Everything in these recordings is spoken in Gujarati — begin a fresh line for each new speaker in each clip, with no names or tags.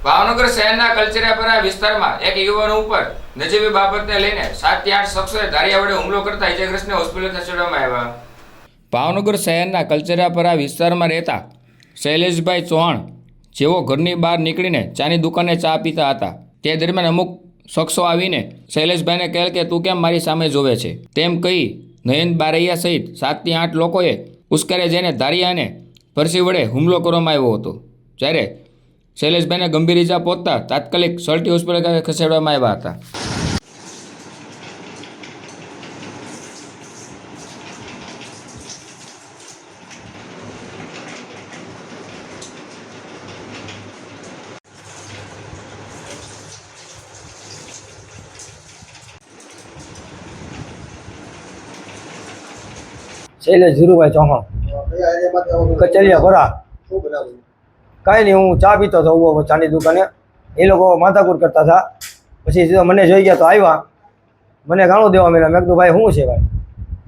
ભાવનગર શહેરના કલચરિયાપરા વિસ્તારમાં એક યુવાન ઉપર નજીવી બાબતને લઈને 7 થી 8 શખ્સોએ ધારિયા વડે હુમલો કરતા ઇજાગ્રસ્તને હોસ્પિટલ ખસેડવામાં આવ્યા. ભાવનગર શહેરના કલચરિયાપરા વિસ્તારમાં રહેતા શૈલેષભાઈ ચૌહાણ જેઓ ઘરની બહાર નીકળીને ચાની દુકાને ચા પીતા હતા. તે દરમિયાન અમુક શખ્સો આવીને શૈલેષભાઈને કહે કે તું કેમ મારી સામે જોવે છે તેમ કહી નયન બારૈયા સહિત 7 થી 8 લોકોએ ઉશ્કેરે જઈને ધારિયા અને પરસી વડે હુમલો કરવામાં આવ્યો હતો. જ્યારે શૈલેષભાઈને ગંભીર ઇજા પહોંચતા તાત્કાલિક સલટી હોસ્પિટલ ખસેડવામાં આવ્યા હતા.
શૈલેષ ધીરુભાઈ ચૌહાણ, કચરિયાપરા. કાંઈ નહીં, હું ચા પીતો હતો ચાની દુકાને. એ લોકો માથાકૂટ કરતા હતા. પછી સીધો મને જોઈ ગયા તો આવ્યા, મને ગાળો દેવા મળ્યા. મેં કીધું ભાઈ શું છે ભાઈ?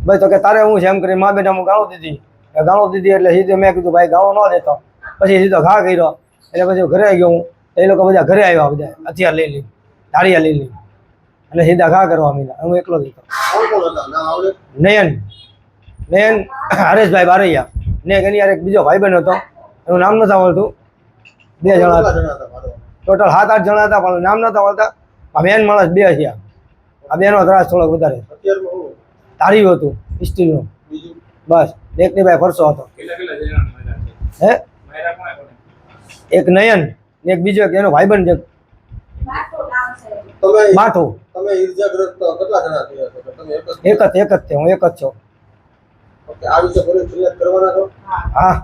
ભાઈ તો કે તારે શું છે એમ કરી મા બેટા હું ગાળો દીધી. એટલે સીધો મેં કીધું ભાઈ ગાળો ન દેતો. પછી સીધો ઘા કર્યો. એટલે પછી ઘરે ગયો હું. એ લોકો બધા ઘરે આવ્યા, બધા હથિયાર લઈ લઈ, ધારિયા લઈ લઈ અને સીધા ઘા કરવા મળ્યા. હું એકલો જ હતો. નયન હરેશભાઈ બારૈયા ને એની યાર એક બીજો ભાઈબંધ હતો, એનું નામ નથી આવડતું. 2 જણા હતા, ટોટલ 7-8 જણા હતા, પણ નામ નતા આવડતા. આ મેન માણસ 2 થયા. આ બેનો ત્રાસ થોડોક વધારે. તાળીયું હતું સ્ટીલનું, બસ. એકની ભાઈ ફરસો હતો. હે, એક નયન ને એક બીજો એનો ભાઈબંધ છે માથું. એક જ છે, હું એક જ છું. હા.